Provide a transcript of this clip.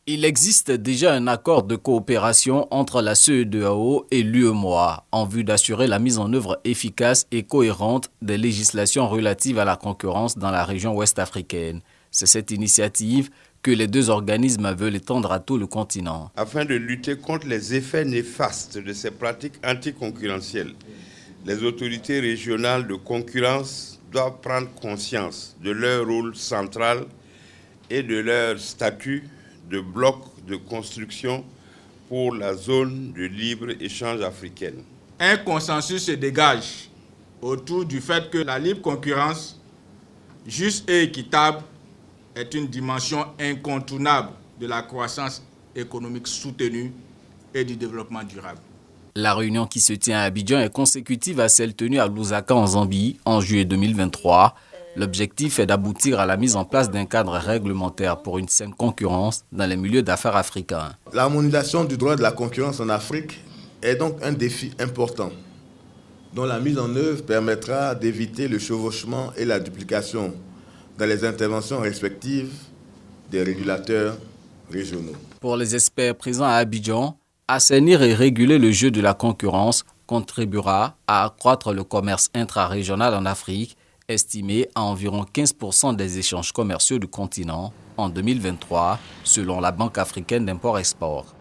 Il existe déjà un accord de coopération entre la CEDEAO et l'UEMOA en vue d'assurer la mise en œuvre efficace et cohérente des législations relatives à la concurrence dans la région ouest africaine. C'est cette initiative que les deux organismes veulent étendre à tout le continent. Afin de lutter contre les effets néfastes de ces pratiques anticoncurrentielles, les autorités régionales de concurrence doivent prendre conscience de leur rôle central et de leur statut de bloc de construction pour la zone de libre-échange africaine. Un consensus se dégage autour du fait que la libre concurrence, juste et équitable, est une dimension incontournable de la croissance économique soutenue et du développement durable. La réunion qui se tient à Abidjan est consécutive à celle tenue à Lusaka en Zambie en juillet 2023. L'objectif est d'aboutir à la mise en place d'un cadre réglementaire pour une saine concurrence dans les milieux d'affaires africains. L'harmonisation du droit de la concurrence en Afrique est donc un défi important, dont la mise en œuvre permettra d'éviter le chevauchement et la duplication dans les interventions respectives des régulateurs régionaux. Pour les experts présents à Abidjan, assainir et réguler le jeu de la concurrence contribuera à accroître le commerce intra-régional en Afrique, estimé à environ 15% des échanges commerciaux du continent en 2023, selon la Banque africaine d'import-export.